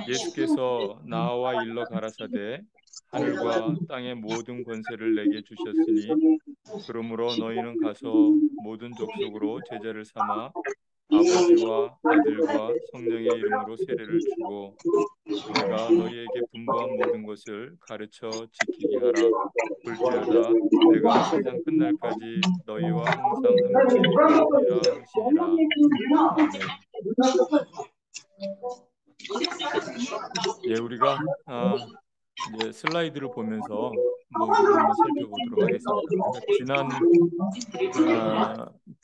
예수께서 나와 일러 가라사대 하늘과 땅의 모든 권세를 내게 주셨으니 그러므로 너희는 가서 모든 족속으로 제자를 삼아 아버지와 아들과 성령의 이름으로 세례를 주고 내가 너희에게 분부한 모든 것을 가르쳐 지키게 하라. 볼지어다 내가 세상 끝날까지 너희와 항상 함께 있느니라 하시니라. 아멘. 예, 우리가 이제 슬라이드를 보면서 우리가 한번 살펴보도록 하겠습니다.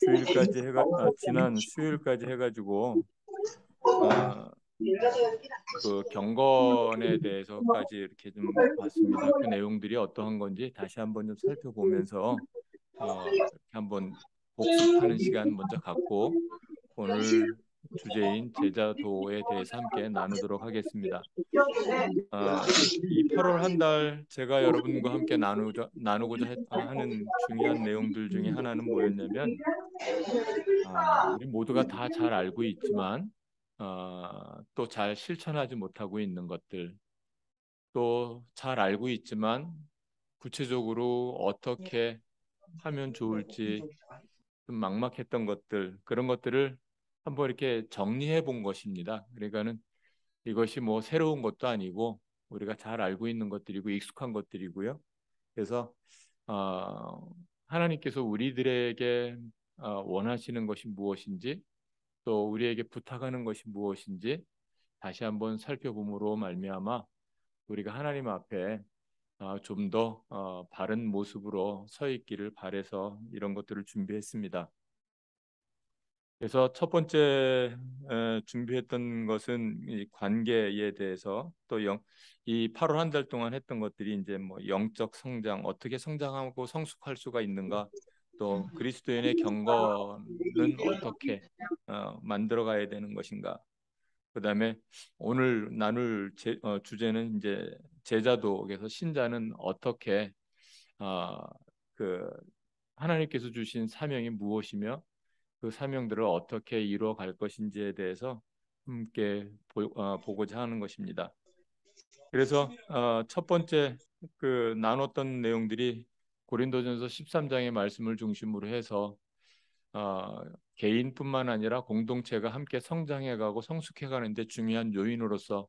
우리가 지난 수요일까지 해가지고 어, 그 경건에 대해서까지 이렇게 좀 봤습니다. 그 내용들이 어떠한 건지 다시 한번 좀 살펴보면서 이렇게 한번 복습하는 시간 먼저 갖고 오늘 주제인 제자도에 대해서 함께 나누도록 하겠습니다. 이 8월 한 달 제가 여러분과 함께 나누고자 하는 중요한 내용들 중에 하나는 뭐였냐면 우리 모두가 다 잘 알고 있지만 또 잘 실천하지 못하고 있는 것들, 또 잘 알고 있지만 구체적으로 어떻게 하면 좋을지 좀 막막했던 것들, 그런 것들을 한번 이렇게 정리해 본 것입니다. 그러니까는 이것이 뭐 새로운 것도 아니고 우리가 잘 알고 있는 것들이고 익숙한 것들이고요. 그래서 어, 하나님께서 우리들에게 원하시는 것이 무엇인지 또 우리에게 부탁하는 것이 무엇인지 다시 한번 살펴봄으로 말미암아 우리가 하나님 앞에 좀 더 바른 모습으로 서 있기를 바라서 이런 것들을 준비했습니다. 그래서 첫 번째 준비했던 것은 이 관계에 대해서 이 8월 한 달 동안 했던 것들이 이제 뭐 영적 성장, 어떻게 성장하고 성숙할 수가 있는가, 또 그리스도인의 경건은 어떻게 만들어 가야 되는 것인가. 그다음에 오늘 나눌 주제는 이제 제자도, 그래서 신자는 어떻게 어, 그 하나님께서 주신 사명이 무엇이며 그 사명들을 어떻게 이루어 갈 것인지에 대해서 함께 보고자 하는 것입니다. 그래서 첫 번째 나눴던 내용들이 고린도전서 13장의 말씀을 중심으로 해서 개인뿐만 아니라 공동체가 함께 성장해가고 성숙해가는데 중요한 요인으로서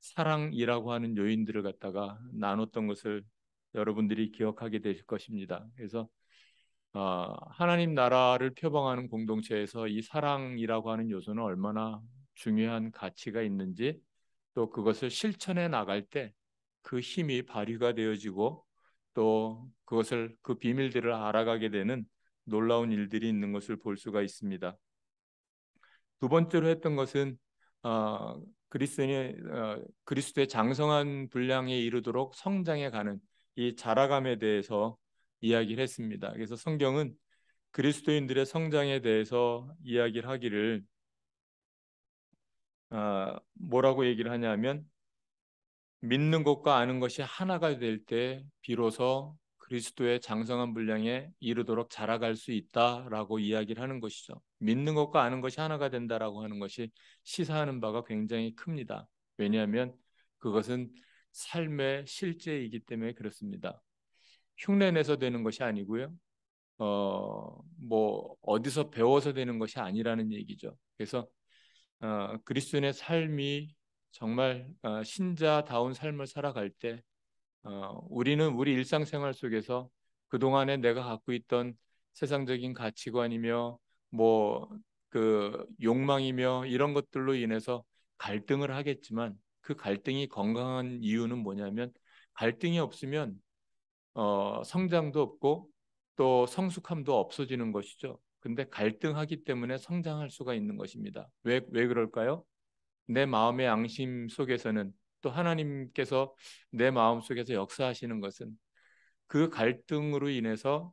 사랑이라고 하는 요인들을 갖다가 나눴던 것을 여러분들이 기억하게 되실 것입니다. 그래서 하나님 나라를 표방하는 공동체에서 이 사랑이라고 하는 요소는 얼마나 중요한 가치가 있는지, 또 그것을 실천해 나갈 때 그 힘이 발휘가 되어지고 또 그 비밀들을 알아가게 되는 놀라운 일들이 있는 것을 볼 수가 있습니다. 두 번째로 했던 것은 그리스도의 장성한 분량에 이르도록 성장해 가는 이 자라감에 대해서 이야기를 했습니다. 그래서 성경은 그리스도인들의 성장에 대해서 이야기를 하기를 뭐라고 얘기를 하냐면 믿는 것과 아는 것이 하나가 될 때 비로소 그리스도의 장성한 분량에 이르도록 자라갈 수 있다라고 이야기를 하는 것이죠. 믿는 것과 아는 것이 하나가 된다라고 하는 것이 시사하는 바가 굉장히 큽니다. 왜냐하면 그것은 삶의 실제이기 때문에 그렇습니다. 흉내내서 되는 것이 아니고요. 뭐 어디서 배워서 되는 것이 아니라는 얘기죠. 그래서 그리스도인의 삶이 정말 신자다운 삶을 살아갈 때 우리는 우리 일상생활 속에서 그동안에 내가 갖고 있던 세상적인 가치관이며 뭐 그 욕망이며 이런 것들로 인해서 갈등을 하겠지만 그 갈등이 건강한 이유는 뭐냐면 갈등이 없으면 성장도 없고 또 성숙함도 없어지는 것이죠. 근데 갈등하기 때문에 성장할 수가 있는 것입니다. 왜 그럴까요? 내 마음의 앙심 속에서는 또 하나님께서 내 마음 속에서 역사하시는 것은 그 갈등으로 인해서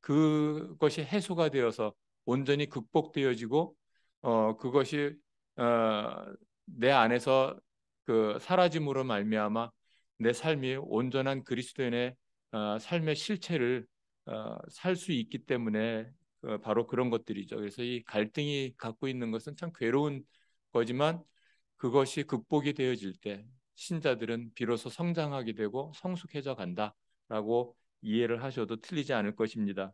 그것이 해소가 되어서 온전히 극복되어지고 그것이 어, 내 안에서 그 사라짐으로 말미암아 내 삶이 온전한 그리스도인의 삶의 실체를 살 수 있기 때문에 바로 그런 것들이죠. 그래서 이 갈등이 갖고 있는 것은 참 괴로운 거지만 그것이 극복이 되어질 때 신자들은 비로소 성장하게 되고 성숙해져 간다라고 이해를 하셔도 틀리지 않을 것입니다.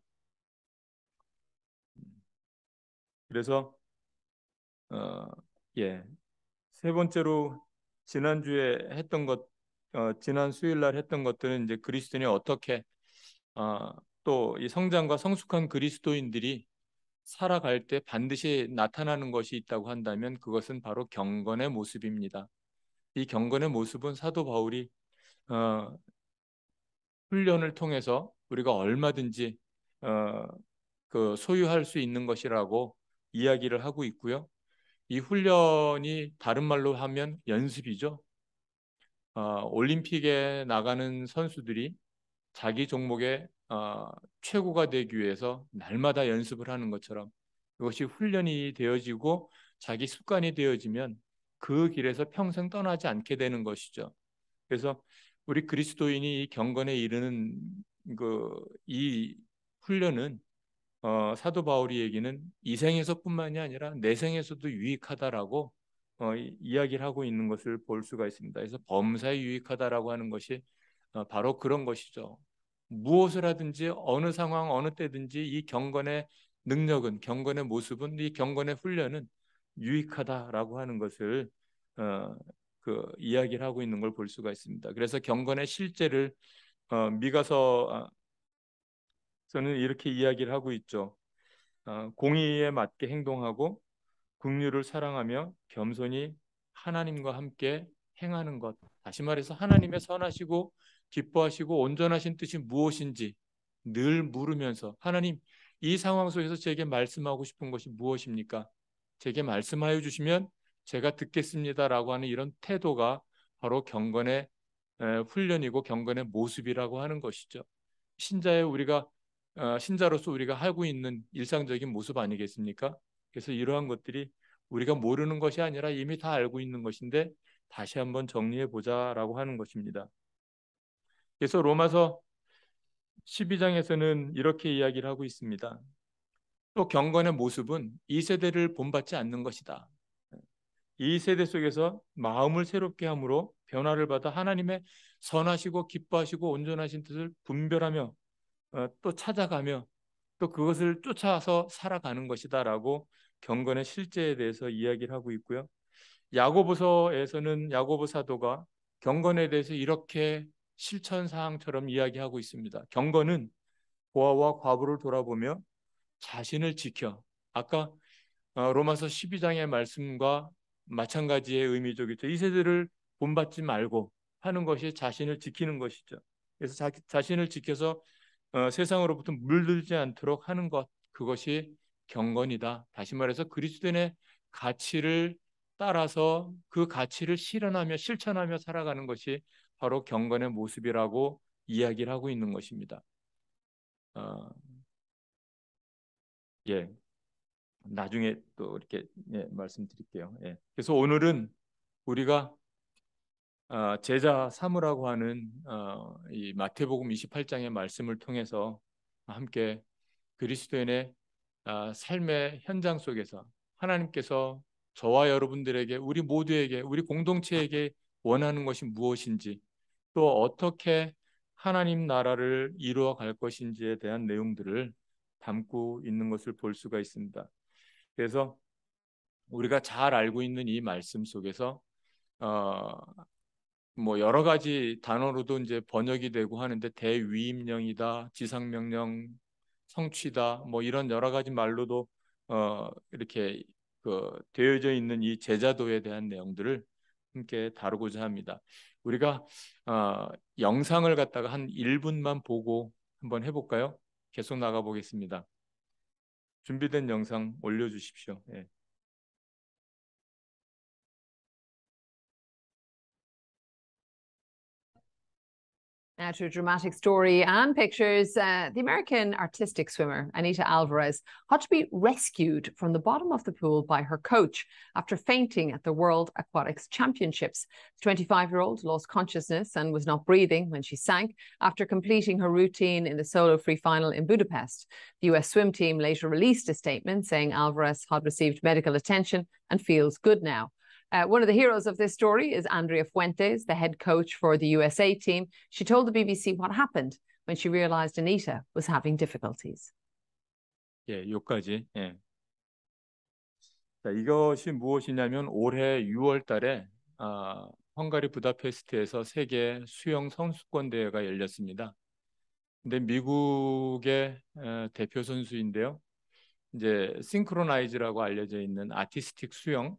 그래서 예, 세 번째로 지난주에 했던 것, 지난 수요일 날 했던 것들은 이제 그리스도인이 어떻게 또 이 성장과 성숙한 그리스도인들이 살아갈 때 반드시 나타나는 것이 있다고 한다면 그것은 바로 경건의 모습입니다. 이 경건의 모습은 사도 바울이 어, 훈련을 통해서 우리가 얼마든지 어, 그 소유할 수 있는 것이라고 이야기를 하고 있고요. 이 훈련이 다른 말로 하면 연습이죠. 올림픽에 나가는 선수들이 자기 종목의 최고가 되기 위해서 날마다 연습을 하는 것처럼 이것이 훈련이 되어지고 자기 습관이 되어지면 그 길에서 평생 떠나지 않게 되는 것이죠. 그래서 우리 그리스도인이 이 경건에 이르는 이 훈련은 사도 바울이 얘기는 이 생에서뿐만이 아니라 내 생에서도 유익하다라고 이야기를 하고 있는 것을 볼 수가 있습니다. 그래서 범사에 유익하다라고 하는 것이 바로 그런 것이죠. 무엇을 하든지 어느 상황 어느 때든지 이 경건의 능력은 경건의 모습은 이 경건의 훈련은 유익하다라고 하는 것을 그 이야기를 하고 있는 걸 볼 수가 있습니다. 그래서 경건의 실제를 미가서서는 이렇게 이야기를 하고 있죠. 공의에 맞게 행동하고 긍휼을 사랑하며 겸손히 하나님과 함께 행하는 것. 다시 말해서 하나님의 선하시고 기뻐하시고 온전하신 뜻이 무엇인지 늘 물으면서 하나님 이 상황 속에서 제게 말씀하고 싶은 것이 무엇입니까? 제게 말씀하여 주시면 제가 듣겠습니다라고 하는 이런 태도가 바로 경건의 훈련이고 경건의 모습이라고 하는 것이죠. 신자로서 우리가 하고 있는 일상적인 모습 아니겠습니까? 그래서 이러한 것들이 우리가 모르는 것이 아니라 이미 다 알고 있는 것인데 다시 한번 정리해 보자라고 하는 것입니다. 그래서 로마서 12장에서는 이렇게 이야기를 하고 있습니다. 또 경건의 모습은 이 세대를 본받지 않는 것이다. 이 세대 속에서 마음을 새롭게 함으로 변화를 받아 하나님의 선하시고 기뻐하시고 온전하신 뜻을 분별하며 또 찾아가며 또 그것을 쫓아서 살아가는 것이다라고 경건의 실제에 대해서 이야기를 하고 있고요. 야고보서에서는 야고보 사도가 경건에 대해서 이렇게 실천 사항처럼 이야기하고 있습니다. 경건은 고아와 과부를 돌아보며 자신을 지켜 아까 로마서 12장의 말씀과 마찬가지의 의미죠. 이 세대를 본받지 말고 하는 것이 자신을 지키는 것이죠. 그래서 자신을 지켜서 세상으로부터 물들지 않도록 하는 것, 그것이 경건이다. 다시 말해서 그리스도인의 가치를 따라서 그 가치를 실현하며 실천하며 살아가는 것이 바로 경건의 모습이라고 이야기를 하고 있는 것입니다. 예, 나중에 또 이렇게 말씀드릴게요. 예. 그래서 오늘은 우리가 제자 삼으라고 하는 이 마태복음 28장의 말씀을 통해서 함께 그리스도인의 삶의 현장 속에서 하나님께서 저와 여러분들에게 우리 모두에게 우리 공동체에게 원하는 것이 무엇인지 또 어떻게 하나님 나라를 이루어 갈 것인지에 대한 내용들을 담고 있는 것을 볼 수가 있습니다. 그래서 우리가 잘 알고 있는 이 말씀 속에서 뭐 여러 가지 단어로도 이제 번역이 되고 하는데 대위임령이다, 지상명령, 성취다, 뭐 이런 여러 가지 말로도 이렇게 되어져 있는 이 제자도에 대한 내용들을 함께 다루고자 합니다. 우리가 영상을 갖다가 한 1분만 보고 한번 해볼까요? 계속 나가 보겠습니다. 준비된 영상 올려주십시오. 예. Now to a dramatic story and pictures. The American artistic swimmer, Anita Alvarez, had to be rescued from the bottom of the pool by her coach after fainting at the World Aquatics Championships. The 25-year-old lost consciousness and was not breathing when she sank after completing her routine in the solo free final in Budapest. The US swim team later released a statement saying Alvarez had received medical attention and feels good now. One of the heroes of this story is Andrea Fuentes, the head coach for the USA team. She told the BBC what happened when she realized Anita was having difficulties. 예, 요까지. 예. 자, 이것이 무엇이냐면 올해 6월 달에 헝가리 부다페스트에서 세계 수영 선수권 대회가 열렸습니다. 근데 미국의 대표 선수인데요. 이제 싱크로나이즈라고 알려져 있는 아티스틱 수영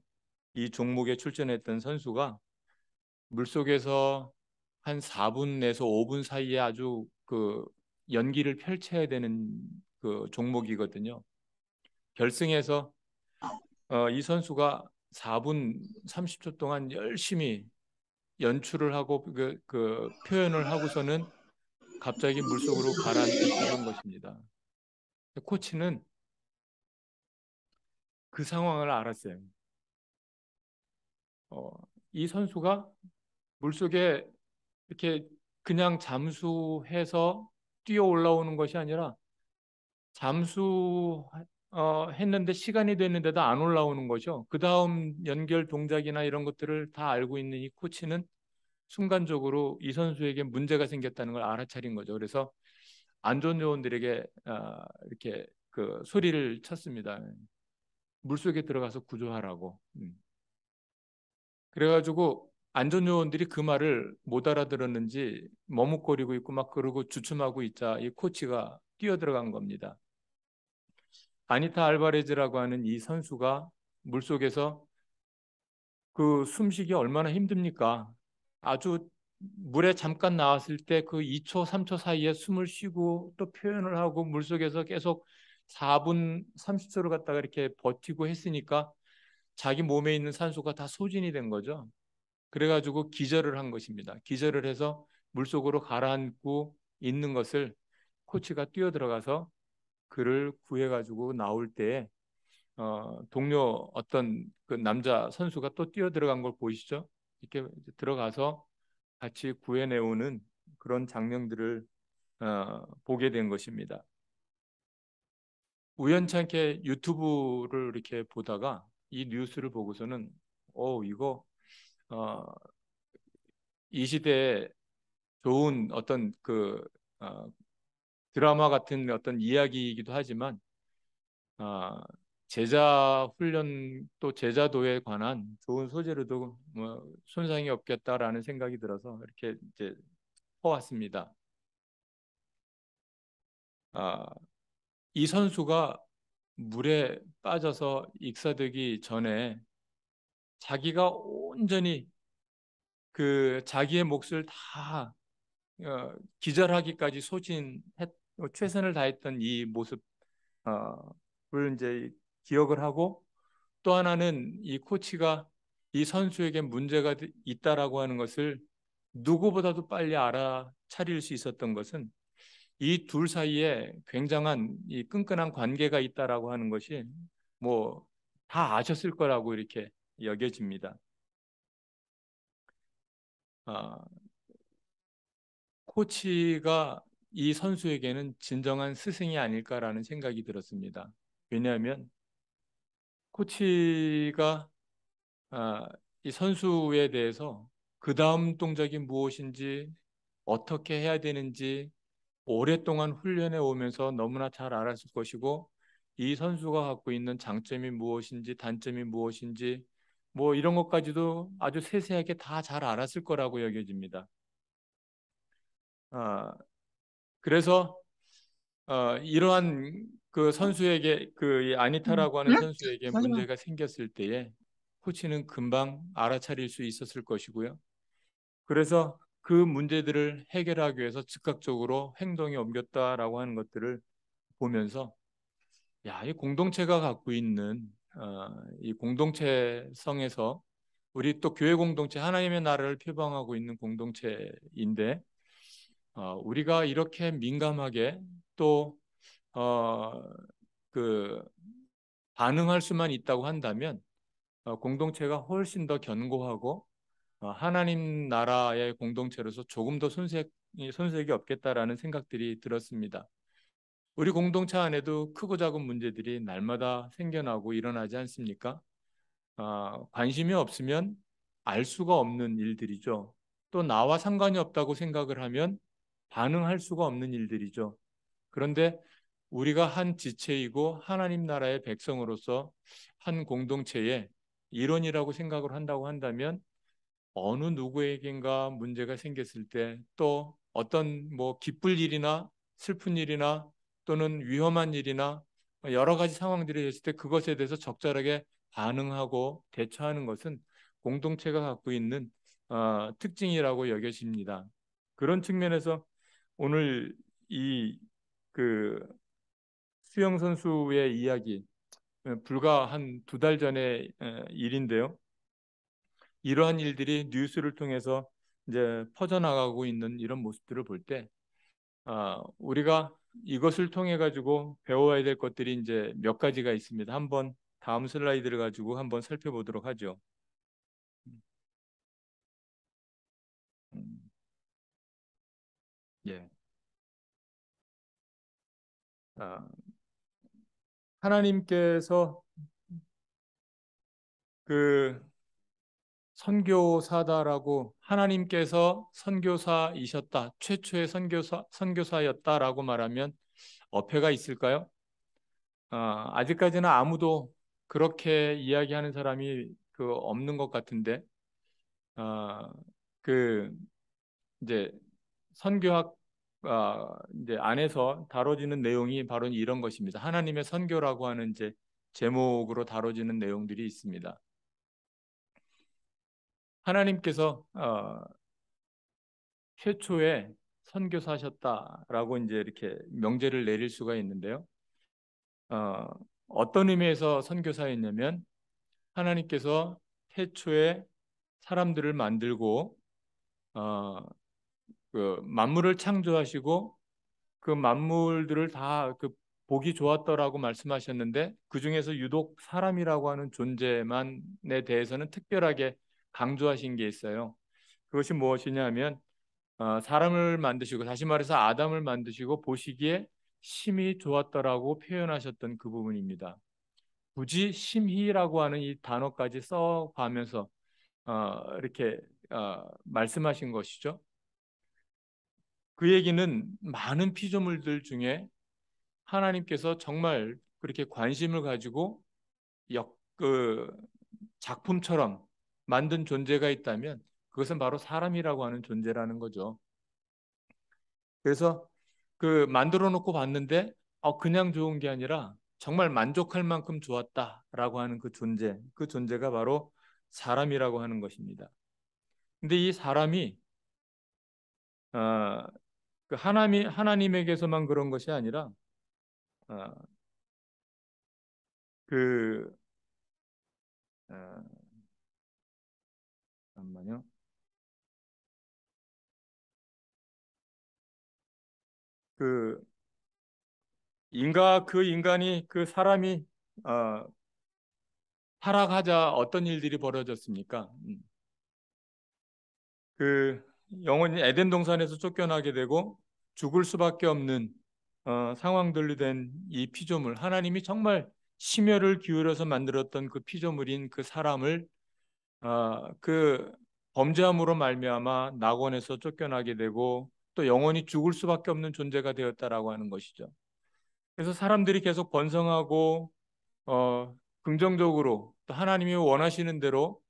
이 종목에 출전했던 선수가 물속에서 한 4분에서 5분 사이에 아주 그 연기를 펼쳐야 되는 그 종목이거든요. 결승에서 이 선수가 4분 30초 동안 열심히 연출을 하고 그 표현을 하고서는 갑자기 물속으로 가라앉기 시작한 것입니다. 코치는 그 상황을 알았어요. 이 선수가 물속에 이렇게 그냥 잠수해서 뛰어 올라오는 것이 아니라 했는데 시간이 됐는데도 안 올라오는 거죠. 그 다음 연결 동작이나 이런 것들을 다 알고 있는 이 코치는 순간적으로 이 선수에게 문제가 생겼다는 걸 알아차린 거죠. 그래서 안전요원들에게 이렇게 그 소리를 쳤습니다. 물속에 들어가서 구조하라고. 그래가지고 안전요원들이 그 말을 못 알아들었는지 머뭇거리고 있고 막 그러고 주춤하고 있자 이 코치가 뛰어들어간 겁니다. 아니타 알바레즈라고 하는 이 선수가 물속에서 그 숨쉬기 얼마나 힘듭니까? 아주 물에 잠깐 나왔을 때 그 2초, 3초 사이에 숨을 쉬고 또 표현을 하고 물속에서 계속 4분 30초를 갖다가 이렇게 버티고 했으니까 자기 몸에 있는 산소가 다 소진이 된 거죠. 그래가지고 기절을 한 것입니다. 기절을 해서 물속으로 가라앉고 있는 것을 코치가 뛰어들어가서 그를 구해가지고 나올 때 동료 어떤 그 남자 선수가 또 뛰어들어간 걸 보이시죠? 이렇게 들어가서 같이 구해내오는 그런 장면들을 보게 된 것입니다. 우연찮게 유튜브를 이렇게 보다가 이 뉴스를 보고서는 이거 이 시대에 좋은 어떤 그 드라마 같은 어떤 이야기이기도 하지만 제자 훈련 또 제자도에 관한 좋은 소재로도 뭐 손상이 없겠다라는 생각이 들어서 이렇게 이제 퍼왔습니다. 이 선수가 물에 빠져서 익사되기 전에 자기가 온전히 그 자기의 몫을 다 기절하기까지 최선을 다했던 이 모습을 이제 기억을 하고 또 하나는 이 코치가 이 선수에게 문제가 있다라고 하는 것을 누구보다도 빨리 알아차릴 수 있었던 것은 이 둘 사이에 굉장한 이 끈끈한 관계가 있다라고 하는 것이 뭐 다 아셨을 거라고 이렇게 여겨집니다. 코치가 이 선수에게는 진정한 스승이 아닐까라는 생각이 들었습니다. 왜냐하면 코치가 이 선수에 대해서 그 다음 동작이 무엇인지 어떻게 해야 되는지 오랫동안 훈련해 오면서 너무나 잘 알았을 것이고 이 선수가 갖고 있는 장점이 무엇인지 단점이 무엇인지 뭐 이런 것까지도 아주 세세하게 다 잘 알았을 거라고 여겨집니다. 그래서 이러한 그 선수에게 그 아니타라고 하는 선수에게 문제가 생겼을 때에 코치는 금방 알아차릴 수 있었을 것이고요. 그래서 그 문제들을 해결하기 위해서 즉각적으로 행동에 옮겼다라고 하는 것들을 보면서 이 공동체가 갖고 있는 이 공동체성에서 우리 또 교회 공동체 하나님의 나라를 표방하고 있는 공동체인데 우리가 이렇게 민감하게 또 그 반응할 수만 있다고 한다면 공동체가 훨씬 더 견고하고 하나님 나라의 공동체로서 조금 더 손색이 없겠다라는 생각들이 들었습니다. 우리 공동체 안에도 크고 작은 문제들이 날마다 생겨나고 일어나지 않습니까? 관심이 없으면 알 수가 없는 일들이죠. 또 나와 상관이 없다고 생각을 하면 반응할 수가 없는 일들이죠. 그런데 우리가 한 지체이고 하나님 나라의 백성으로서 한 공동체의 일원이라고 생각을 한다고 한다면 어느 누구에겐가 문제가 생겼을 때 또 어떤 뭐 기쁠 일이나 슬픈 일이나 또는 위험한 일이나 여러 가지 상황들이 있을 때 그것에 대해서 적절하게 반응하고 대처하는 것은 공동체가 갖고 있는 특징이라고 여겨집니다. 그런 측면에서 오늘 이 그 수영 선수의 이야기 불과 한 두 달 전의 일인데요. 이러한 일들이 뉴스를 통해서 이제 퍼져나가고 있는 이런 모습들을 볼 때, 우리가 이것을 통해 가지고 배워야 될 것들이 이제 몇 가지가 있습니다. 한번 다음 슬라이드를 가지고 한번 살펴보도록 하죠. 음, 예. 아, 하나님께서 그 선교사다라고 하나님께서 선교사이셨다. 최초의 선교사였다라고 말하면 어폐가 있을까요? 아직까지는 아무도 그렇게 이야기하는 사람이 없는 것 같은데, 아, 그 이제 선교학 이제 안에서 다뤄지는 내용이 바로 이런 것입니다. 하나님의 선교라고 하는 이제 제목으로 다뤄지는 내용들이 있습니다. 하나님께서 최초의 선교사셨다라고 이제 이렇게 명제를 내릴 수가 있는데요. 어, 어떤 의미에서 선교사였냐면 하나님께서 태초에 사람들을 만들고 어, 그 만물을 창조하시고 그 만물들을 다 보기 좋았더라고 말씀하셨는데 그 중에서 유독 사람이라고 하는 존재만에 대해서는 특별하게 강조하신 게 있어요. 그것이 무엇이냐면 사람을 만드시고 다시 말해서 아담을 만드시고 보시기에 심히 좋았더라고 표현하셨던 그 부분입니다. 굳이 심히라고 하는 이 단어까지 써가면서 이렇게 말씀하신 것이죠. 그 얘기는 많은 피조물들 중에 하나님께서 정말 그렇게 관심을 가지고 그 작품처럼 만든 존재가 있다면 그것은 바로 사람이라고 하는 존재라는 거죠. 그래서 만들어 놓고 봤는데 그냥 좋은 게 아니라 정말 만족할 만큼 좋았다라고 하는 그 존재가 바로 사람이라고 하는 것입니다. 근데 이 사람이 어, 하나님에게서만 그런 것이 아니라 어, 그 어, 잠깐만요. 그 그 인간이 그 사람이 어, 타락하자 어떤 일들이 벌어졌습니까? 그 영혼이 에덴 동산에서 쫓겨나게 되고 죽을 수밖에 없는 상황들로 된 이 피조물 하나님이 정말 심혈을 기울여서 만들었던 그 피조물인 그 사람을 그 범죄함으로 말미암아 낙원에서 쫓겨나게 되고 또 영원히 죽을 수밖에 없는 존재가 되었다라고 하는 것이죠. 그래서 사람들이 계속 번성하고 어, 긍정적으로 또 하나님이 원하시는 대로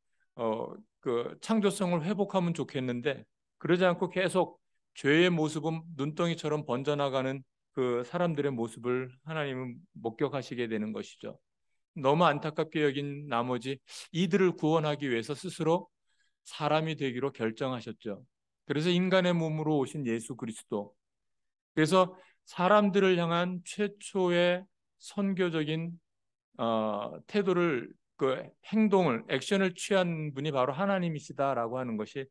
창조성을 회복하면 좋겠는데 그러지 않고 계속 죄의 모습은 눈덩이처럼 번져나가는 그 사람들의 모습을 하나님은 목격하시게 되는 것이죠. 너무 안타깝게 여긴 나머지 이들을 구원하기 위해서 스스로 사람이 되기로 결정하셨죠. 그래서 인간의 몸으로 오신 예수 그리스도. 그래서 사람들을 향한 최초의 선교적인 태도를 행동을 액션을 취한 분이 바로 하나님이시다라고 하는 것이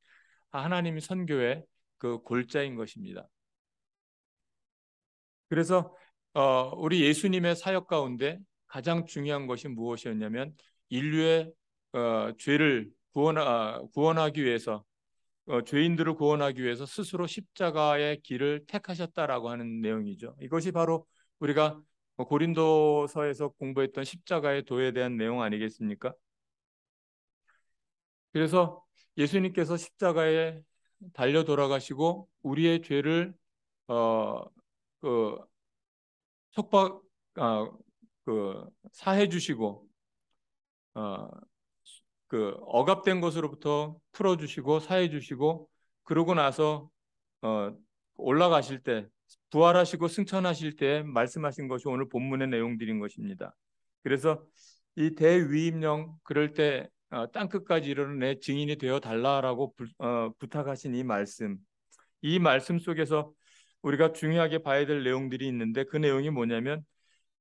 하나님이 선교의 그 골자인 것입니다. 그래서 우리 예수님의 사역 가운데 가장 중요한 것이 무엇이었냐면 인류의 죄를 구원하기 위해서 죄인들을 구원하기 위해서 스스로 십자가의 길을 택하셨다라고 하는 내용이죠. 이것이 바로 우리가 고린도서에서 공부했던 십자가의 도에 대한 내용 아니겠습니까? 그래서 예수님께서 십자가에 달려 돌아가시고 우리의 죄를 어, 그 속박 사해 주시고 어, 그 억압된 것으로부터 풀어 주시고 사해 주시고 그러고 나서 어, 올라가실 때 부활하시고 승천하실 때 말씀하신 것이 오늘 본문의 내용들인 것입니다. 그래서 이 대위임령 그럴 때 땅끝까지 이르러 증인이 되어 달라라고 부탁하신 이 말씀 속에서 우리가 중요하게 봐야 될 내용들이 있는데 그 내용이 뭐냐면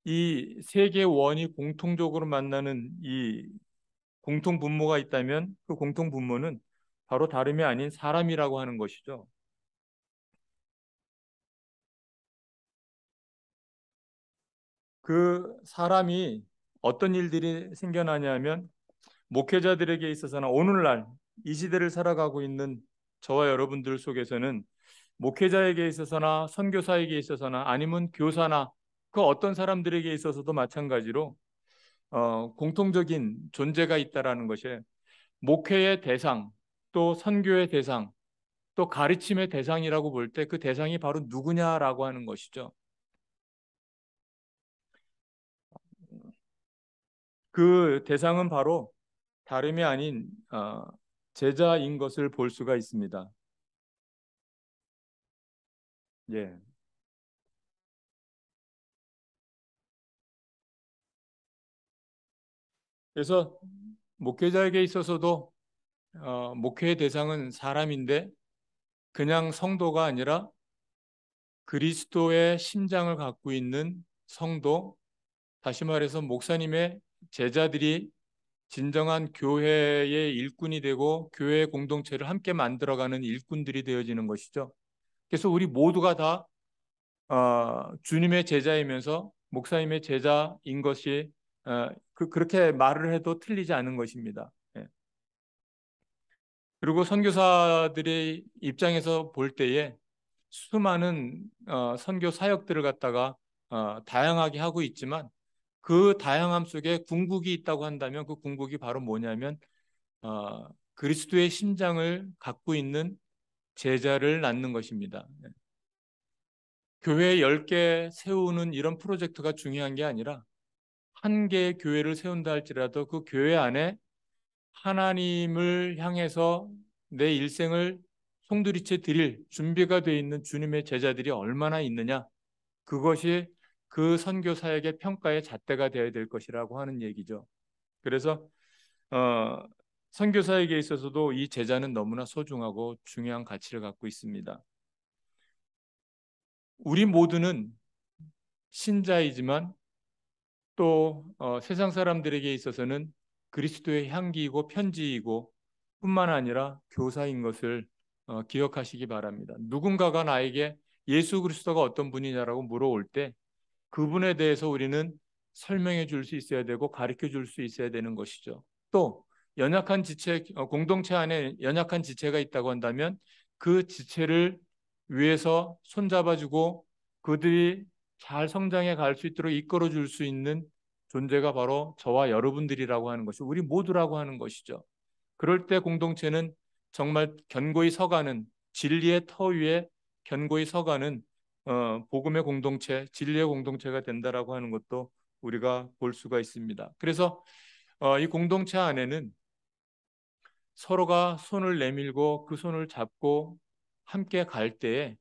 이 세계 원이 공통적으로 만나는 이 공통 분모가 있다면 그 공통 분모는 바로 다름이 아닌 사람이라고 하는 것이죠. 그 사람이 어떤 일들이 생겨나냐면 목회자들에게 있어서는 오늘날 이 시대를 살아가고 있는 저와 여러분들 속에서는 목회자에게 있어서나 선교사에게 있어서나 아니면 교사나 그 어떤 사람들에게 있어서도 마찬가지로 공통적인 존재가 있다라는 것이 목회의 대상 또 선교의 대상 또 가르침의 대상이라고 볼 때 그 대상이 바로 누구냐라고 하는 것이죠. 그 대상은 바로 다름이 아닌 제자인 것을 볼 수가 있습니다. 예. 그래서 목회자에게 있어서도 목회의 대상은 사람인데 그냥 성도가 아니라 그리스도의 심장을 갖고 있는 성도, 다시 말해서 목사님의 제자들이 진정한 교회의 일꾼이 되고 교회 공동체를 함께 만들어가는 일꾼들이 되어지는 것이죠. 그래서 우리 모두가 다 주님의 제자이면서 목사님의 제자인 것이 그렇게 말을 해도 틀리지 않은 것입니다. 예. 그리고 선교사들의 입장에서 볼 때에 수많은 선교 사역들을 갖다가 다양하게 하고 있지만 그 다양함 속에 궁극이 있다고 한다면 그 궁극이 바로 뭐냐면 그리스도의 심장을 갖고 있는 제자를 낳는 것입니다. 네. 교회 10개 세우는 이런 프로젝트가 중요한 게 아니라 한 개의 교회를 세운다 할지라도 그 교회 안에 하나님을 향해서 내 일생을 송두리째 드릴 준비가 되어 있는 주님의 제자들이 얼마나 있느냐, 그것이 그 선교 사역의 평가의 잣대가 되어야 될 것이라고 하는 얘기죠. 그래서 어, 선교사에게 있어서도 이 제자는 너무나 소중하고 중요한 가치를 갖고 있습니다. 우리 모두는 신자이지만 또 세상 사람들에게 있어서는 그리스도의 향기이고 편지이고 뿐만 아니라 교사인 것을 기억하시기 바랍니다. 누군가가 나에게 예수 그리스도가 어떤 분이냐라고 물어올 때 그분에 대해서 우리는 설명해 줄 수 있어야 되고 가르쳐 줄 수 있어야 되는 것이죠. 또 연약한 지체, 공동체 안에 연약한 지체가 있다고 한다면 그 지체를 위해서 손잡아주고 그들이 잘 성장해 갈 수 있도록 이끌어 줄 수 있는 존재가 바로 저와 여러분들이라고 하는 것이 우리 모두라고 하는 것이죠. 그럴 때 공동체는 정말 견고히 서가는 진리의 터 위에 견고히 서가는 복음의 공동체, 진리의 공동체가 된다라고 하는 것도 우리가 볼 수가 있습니다. 그래서 이 공동체 안에는 서로가 손을 내밀고 그 손을 잡고 함께 갈 때에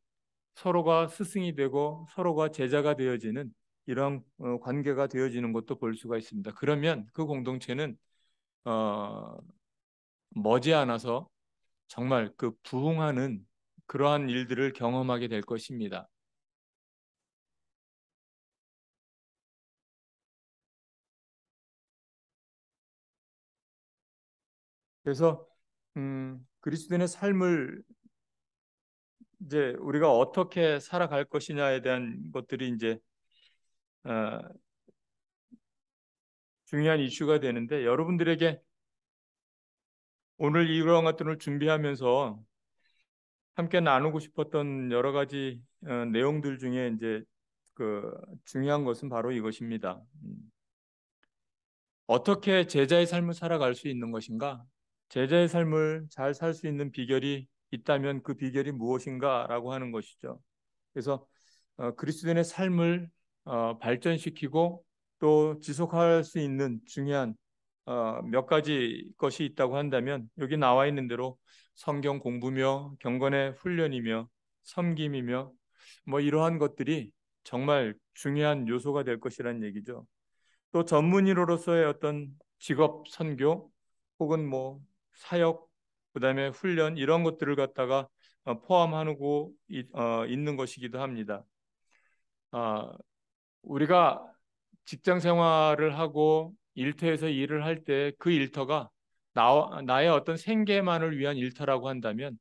서로가 스승이 되고 서로가 제자가 되어지는 이런 관계가 되어지는 것도 볼 수가 있습니다. 그러면 그 공동체는 어, 머지않아서 정말 그 부흥하는 그러한 일들을 경험하게 될 것입니다. 그래서 그리스도인의 삶을 이제 우리가 어떻게 살아갈 것이냐에 대한 것들이 이제 어, 중요한 이슈가 되는데 여러분들에게 오늘 이러한 것들을 준비하면서 함께 나누고 싶었던 여러 가지 내용들 중에 이제 그 중요한 것은 바로 이것입니다. 어떻게 제자의 삶을 살아갈 수 있는 것인가? 제자의 삶을 잘 살 수 있는 비결이 있다면 그 비결이 무엇인가라고 하는 것이죠. 그래서 그리스도인의 삶을 발전시키고 또 지속할 수 있는 중요한 몇 가지 것이 있다고 한다면 여기 나와 있는 대로 성경 공부며 경건의 훈련이며 섬김이며 뭐 이러한 것들이 정말 중요한 요소가 될 것이라는 얘기죠. 또 전문의로서의 어떤 직업 선교 혹은 뭐 사역 그다음에 훈련 이런 것들을 갖다가 포함하고 있는 것이기도 합니다. 아, 우리가 직장 생활을 하고 일터에서 일을 할 때 그 일터가 나의 어떤 생계만을 위한 일터라고 한다면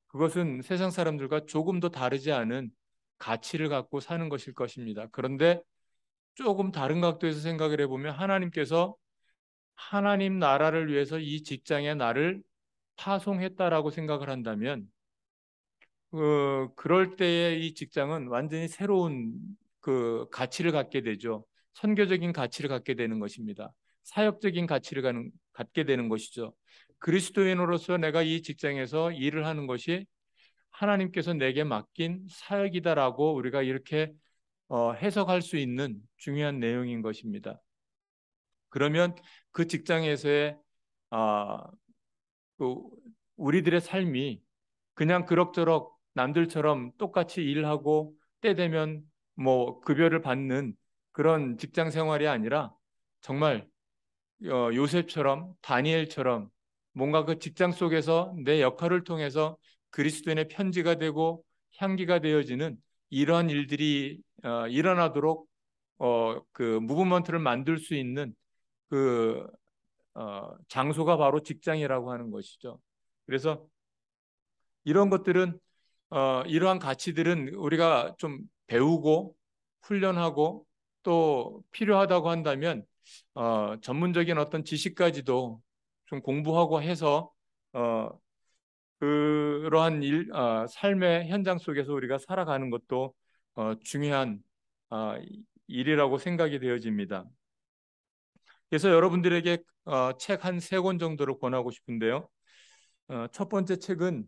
그것은 세상 사람들과 조금 더 다르지 않은 가치를 갖고 사는 것일 것입니다. 그런데 조금 다른 각도에서 생각을 해보면 하나님께서 하나님 나라를 위해서 이 직장에 나를 파송했다라고 생각을 한다면 그럴 때에 이 직장은 완전히 새로운 그 가치를 갖게 되죠. 선교적인 가치를 갖게 되는 것입니다. 사역적인 가치를 갖게 되는 것이죠. 그리스도인으로서 내가 이 직장에서 일을 하는 것이 하나님께서 내게 맡긴 사역이다라고 우리가 이렇게 해석할 수 있는 중요한 내용인 것입니다. 그러면 그 직장에서의 아, 그 우리들의 삶이 그냥 그럭저럭 남들처럼 똑같이 일하고 때 되면 뭐 급여를 받는 그런 직장 생활이 아니라 정말 요셉처럼 다니엘처럼 뭔가 그 직장 속에서 내 역할을 통해서 그리스도인의 편지가 되고 향기가 되어지는 이러한 일들이 일어나도록 그 무브먼트를 만들 수 있는 그 장소가 바로 직장이라고 하는 것이죠. 그래서 이런 것들은 이러한 가치들은 우리가 좀 배우고 훈련하고 또 필요하다고 한다면 전문적인 어떤 지식까지도 좀 공부하고 해서 어, 그러한 삶의 현장 속에서 우리가 살아가는 것도 중요한 어, 일이라고 생각이 되어집니다. 그래서 여러분들에게 책 한 세 권 정도를 권하고 싶은데요. 첫 번째 책은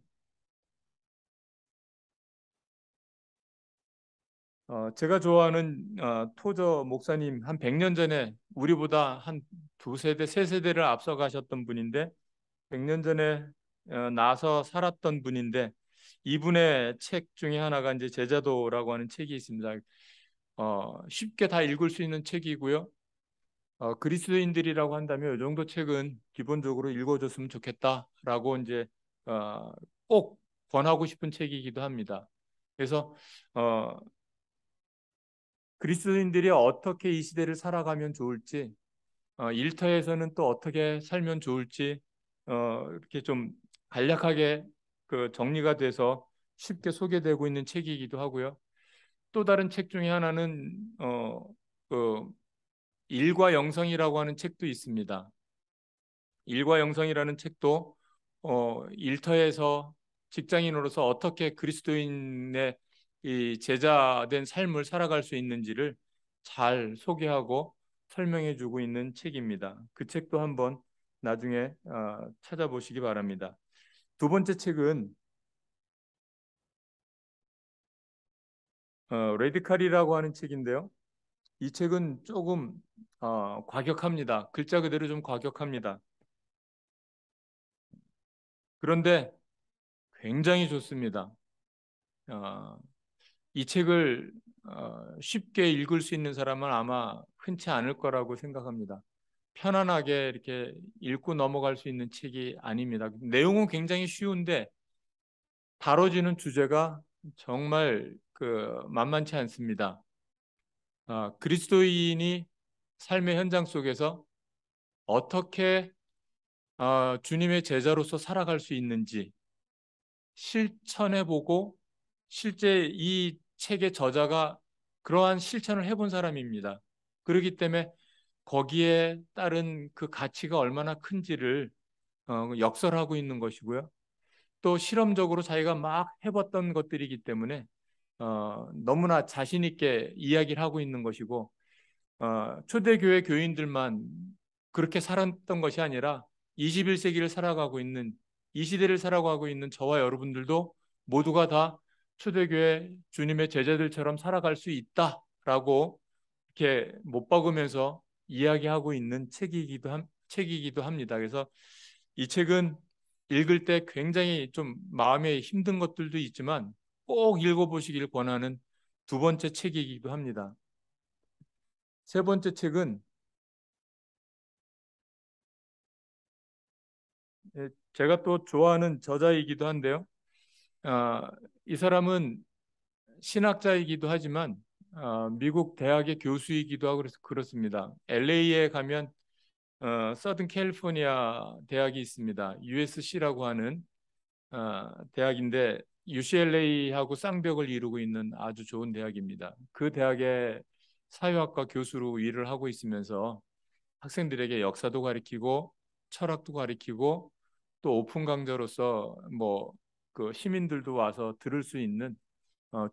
제가 좋아하는 토저 목사님 한 100년 전에 우리보다 한 두 세대, 세 세대를 앞서가셨던 분인데 100년 전에 나서 살았던 분인데 이분의 책 중에 하나가 이제 제자도라고 하는 책이 있습니다. 쉽게 다 읽을 수 있는 책이고요. 그리스도인들이라고 한다면 이 정도 책은 기본적으로 읽어줬으면 좋겠다라고 이제 어, 꼭 권하고 싶은 책이기도 합니다. 그래서 그리스도인들이 어떻게 이 시대를 살아가면 좋을지, 일터에서는 또 어떻게 살면 좋을지, 이렇게 좀 간략하게 그 정리가 돼서 쉽게 소개되고 있는 책이기도 하고요. 또 다른 책 중에 하나는 그 일과 영성이라고 하는 책도 있습니다. 일과 영성이라는 책도 일터에서 직장인으로서 어떻게 그리스도인의 이 제자된 삶을 살아갈 수 있는지를 잘 소개하고 설명해주고 있는 책입니다. 그 책도 한번 나중에 찾아보시기 바랍니다. 두 번째 책은 레디칼이라고 하는 책인데요. 이 책은 조금 과격합니다. 글자 그대로 좀 과격합니다. 그런데 굉장히 좋습니다. 어, 이 책을 쉽게 읽을 수 있는 사람은 아마 흔치 않을 거라고 생각합니다. 편안하게 이렇게 읽고 넘어갈 수 있는 책이 아닙니다. 내용은 굉장히 쉬운데 다뤄지는 주제가 정말 그 만만치 않습니다. 그리스도인이 삶의 현장 속에서 어떻게 주님의 제자로서 살아갈 수 있는지 실천해보고 실제 이 책의 저자가 그러한 실천을 해본 사람입니다. 그렇기 때문에 거기에 따른 그 가치가 얼마나 큰지를 역설하고 있는 것이고요. 또 실험적으로 자기가 막 해봤던 것들이기 때문에 너무나 자신 있게 이야기를 하고 있는 것이고 초대교회 교인들만 그렇게 살았던 것이 아니라 21세기를 살아가고 있는 이 시대를 살아가고 있는 저와 여러분들도 모두가 다 초대교회 주님의 제자들처럼 살아갈 수 있다라고 이렇게 못 박으면서 이야기하고 있는 책이기도 합니다. 그래서 이 책은 읽을 때 굉장히 좀 마음에 힘든 것들도 있지만 꼭 읽어보시길 권하는 두 번째 책이기도 합니다. 세 번째 책은 제가 또 좋아하는 저자이기도 한데요. 이 사람은 신학자이기도 하지만 미국 대학의 교수이기도 하고 그래서 그렇습니다. LA에 가면 서든 캘리포니아 대학이 있습니다. USC라고 하는 대학인데 UCLA하고 쌍벽을 이루고 있는 아주 좋은 대학입니다. 그 대학의 사회학과 교수로 일을 하고 있으면서 학생들에게 역사도 가르치고 철학도 가르치고 또 오픈 강좌로서 뭐 그 시민들도 와서 들을 수 있는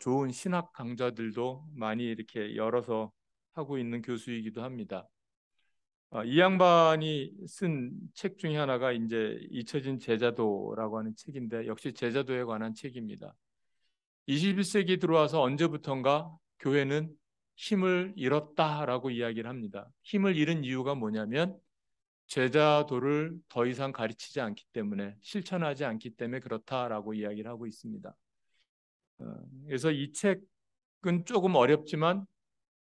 좋은 신학 강좌들도 많이 이렇게 열어서 하고 있는 교수이기도 합니다. 이 양반이 쓴 책 중에 하나가 이제 잊혀진 제자도라고 하는 책인데 역시 제자도에 관한 책입니다. 21세기 들어와서 언제부턴가 교회는 힘을 잃었다라고 이야기를 합니다. 힘을 잃은 이유가 뭐냐면 제자도를 더 이상 가르치지 않기 때문에 실천하지 않기 때문에 그렇다라고 이야기를 하고 있습니다. 그래서 이 책은 조금 어렵지만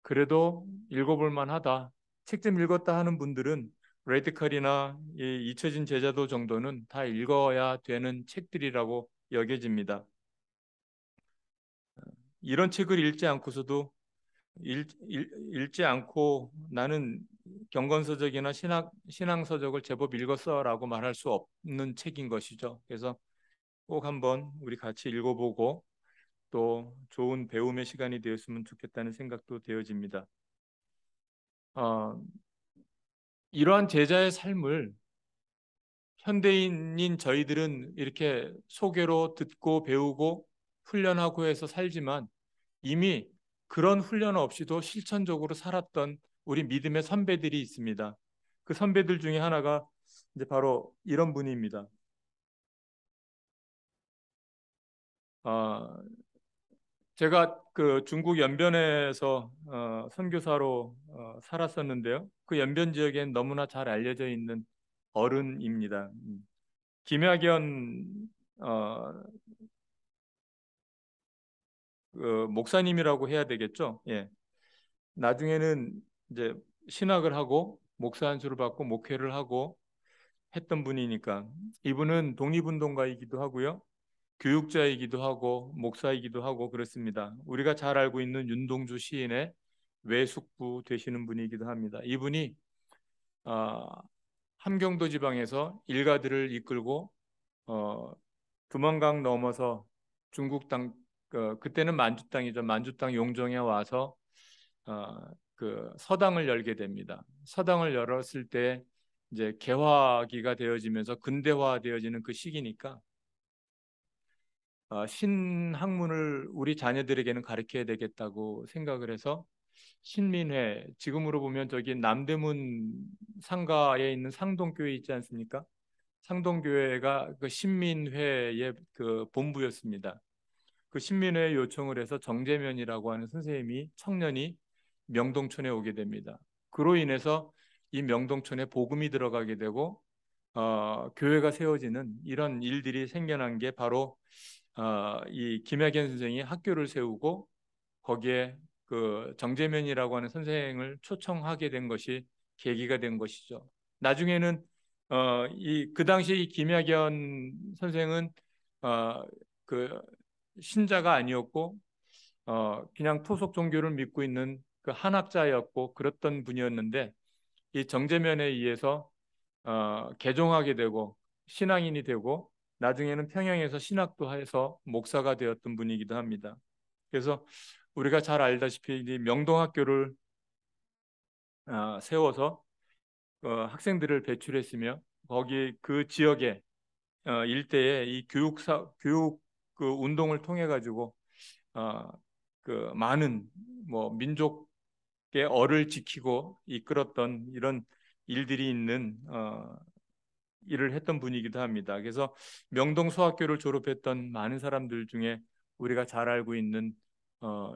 그래도 읽어볼 만하다. 책 좀 읽었다 하는 분들은 레디컬이나 이 잊혀진 제자도 정도는 다 읽어야 되는 책들이라고 여겨집니다. 이런 책을 읽지 않고서도 읽지 않고 나는 경건서적이나 신앙서적을 제법 읽었어라고 말할 수 없는 책인 것이죠. 그래서 꼭 한번 우리 같이 읽어보고 또 좋은 배움의 시간이 되었으면 좋겠다는 생각도 되어집니다. 이러한 제자의 삶을 현대인인 저희들은 이렇게 소개로 듣고 배우고 훈련하고 해서 살지만 이미 그런 훈련 없이도 실천적으로 살았던 우리 믿음의 선배들이 있습니다. 그 선배들 중에 하나가 이제 바로 이런 분입니다. 어, 제가 그 중국 연변에서 선교사로 살았었는데요. 그 연변 지역엔 너무나 잘 알려져 있는 어른입니다. 김학연 어, 그 목사님이라고 해야 되겠죠. 예. 나중에는 이제 신학을 하고 목사 안수를 받고 목회를 하고 했던 분이니까 이분은 독립운동가이기도 하고요. 교육자이기도 하고 목사이기도 하고 그렇습니다. 우리가 잘 알고 있는 윤동주 시인의 외숙부 되시는 분이기도 합니다. 이분이 어, 함경도 지방에서 일가들을 이끌고 두만강 넘어서 중국 땅 그때는 만주 땅이죠. 만주 땅 용정에 와서 어, 그 서당을 열게 됩니다. 서당을 열었을 때 이제 개화기가 되어지면서 근대화되어지는 그 시기니까 신학문을 우리 자녀들에게는 가르쳐야 되겠다고 생각을 해서 신민회, 지금으로 보면 저기 남대문 상가에 있는 상동교회 있지 않습니까? 상동교회가 그 신민회의 그 본부였습니다. 그 신민회에 요청을 해서 정재면이라고 하는 선생님이 청년이 명동촌에 오게 됩니다. 그로 인해서 이 명동촌에 복음이 들어가게 되고 교회가 세워지는 이런 일들이 생겨난 게 바로 이 김학연 선생이 학교를 세우고 거기에 그 정재면이라고 하는 선생을 초청하게 된 것이 계기가 된 것이죠. 나중에는 이 그 당시 이 김학연 선생은 그 신자가 아니었고 그냥 토속 종교를 믿고 있는 그 한학자였고 그랬던 분이었는데 이 정제면에 의해서 개종하게 되고 신앙인이 되고 나중에는 평양에서 신학도 해서 목사가 되었던 분이기도 합니다. 그래서 우리가 잘 알다시피 이 명동학교를 세워서 학생들을 배출했으며 거기 그 지역에 일대에 이 교육 그 운동을 통해 가지고 어, 그 많은 뭐 민족의 얼을 지키고 이끌었던 이런 일들이 있는 일을 했던 분이기도 합니다. 그래서 명동 소학교를 졸업했던 많은 사람들 중에 우리가 잘 알고 있는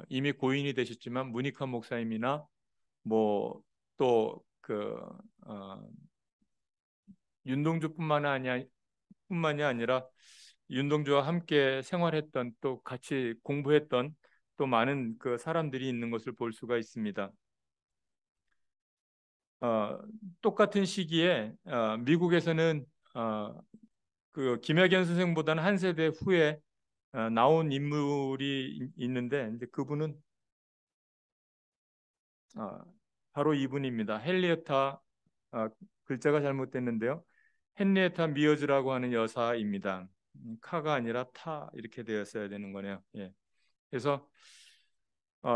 이미 고인이 되셨지만 문익환 목사님이나 뭐 또 뿐만이 아니라 윤동주와 함께 생활했던 또 같이 공부했던 또 많은 그 사람들이 있는 것을 볼 수가 있습니다. 어, 똑같은 시기에 미국에서는 그 김학연 선생보다는 한 세대 후에 나온 인물이 있는데 이제 그분은 어, 바로 이분입니다. 어, 글자가 잘못됐는데요. 헨리에타 미어즈라고 하는 여사입니다. 카가 아니라 타 이렇게 되었어야 되는 거네요. 예. 그래서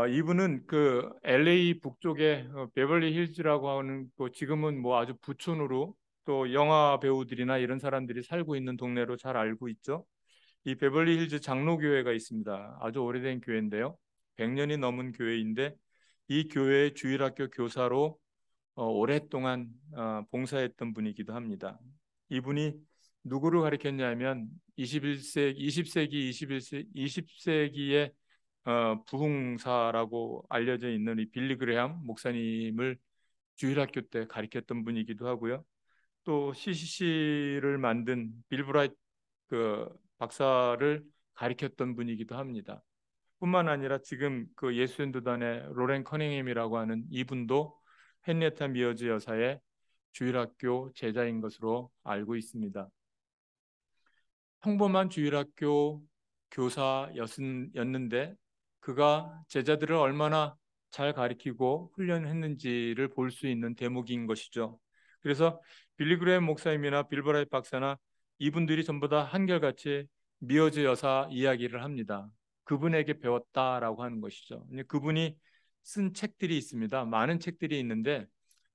이분은 그 LA 북쪽에 베벌리 힐즈라고 하는 또 지금은 뭐 아주 부촌으로 또 영화 배우들이나 이런 사람들이 살고 있는 동네로 잘 알고 있죠. 이 베벌리 힐즈 장로교회가 있습니다. 아주 오래된 교회인데요. 100년이 넘은 교회인데 이 교회의 주일학교 교사로 오랫동안 봉사했던 분이기도 합니다. 이분이 누구를 가리켰냐면 21세기, 20세기, 21세기, 20세기의 부흥사라고 알려져 있는 이 빌리 그레함 목사님을 주일학교 때 가리켰던 분이기도 하고요. 또 CCC를 만든 빌 브라이트 그 박사를 가리켰던 분이기도 합니다. 뿐만 아니라 지금 그 예수연도단의 로렌 커닝햄이라고 하는 이분도 헨리에타 미어즈 여사의 주일학교 제자인 것으로 알고 있습니다. 평범한 주일학교 교사였는데 그가 제자들을 얼마나 잘 가리키고 훈련했는지를 볼 수 있는 대목인 것이죠. 그래서 빌리 그레엄 목사님이나 빌버라이 박사나 이분들이 전부 다 한결같이 미어즈 여사 이야기를 합니다. 그분에게 배웠다라고 하는 것이죠. 그분이 쓴 책들이 있습니다. 많은 책들이 있는데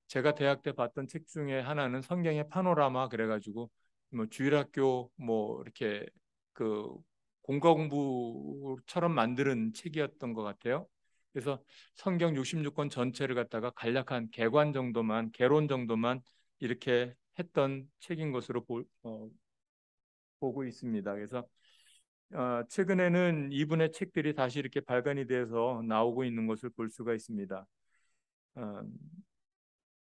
제가 대학 때 봤던 책 중에 하나는 성경의 파노라마 그래가지고 뭐 주일학교 뭐 이렇게 그 공과 공부처럼 만드는 책이었던 것 같아요. 그래서 성경 66권 전체를 갖다가 간략한 개론 정도만 이렇게 했던 책인 것으로 보고 있습니다. 그래서 최근에는 이분의 책들이 다시 이렇게 발간이 돼서 나오고 있는 것을 볼 수가 있습니다. 어,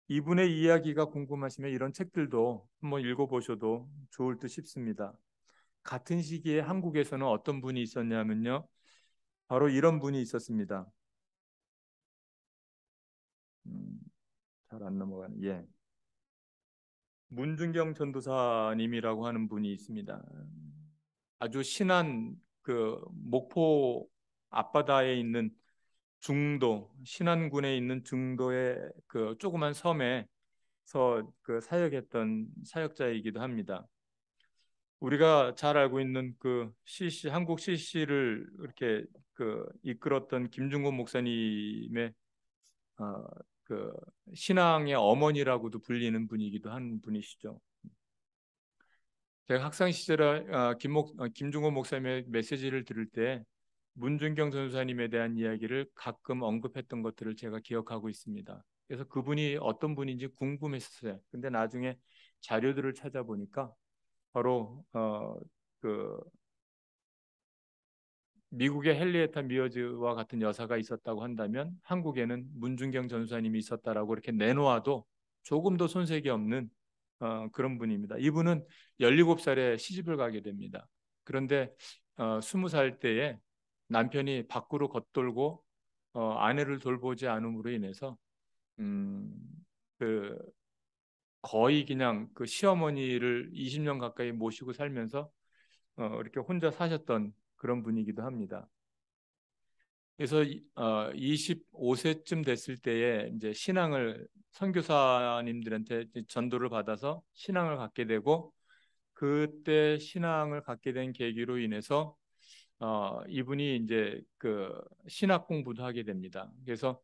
이분의 이야기가 궁금하시면 이런 책들도 한번 읽어보셔도 좋을 듯 싶습니다. 같은 시기에 한국에서는 어떤 분이 있었냐면요. 바로 이런 분이 있었습니다. 잘 안 넘어가네. 예. 문준경 전도사님이라고 하는 분이 있습니다. 아주 신안 그 목포 앞바다에 있는 신안군에 있는 중도의 그 조그만 섬에서 그 사역했던 사역자이기도 합니다. 우리가 잘 알고 있는 그 한국 CC를 이렇게 그 이끌었던 김중곤 목사님의 어, 그 신앙의 어머니라고도 불리는 분이기도 한 분이시죠. 제가 학창 시절에 김중곤 목사님의 메시지를 들을 때 문준경 전사님에 대한 이야기를 가끔 언급했던 것들을 제가 기억하고 있습니다. 그래서 그분이 어떤 분인지 궁금했었어요. 근데 나중에 자료들을 찾아보니까 바로 그 미국의 헨리에타 미어즈와 같은 여사가 있었다고 한다면 한국에는 문준경 전사님이 있었다라고 이렇게 내놓아도 조금 더 손색이 없는 그런 분입니다. 이분은 17살에 시집을 가게 됩니다. 그런데 20살 때에 남편이 밖으로 겉돌고 아내를 돌보지 않음으로 인해서 음, 그 거의 그냥 그 시어머니를 20년 가까이 모시고 살면서 이렇게 혼자 사셨던 그런 분이기도 합니다. 그래서 25세쯤 됐을 때에 이제 선교사님들한테 전도를 받아서 신앙을 갖게 되고 그때 신앙을 갖게 된 계기로 인해서 이분이 이제 그 신학 공부도 하게 됩니다. 그래서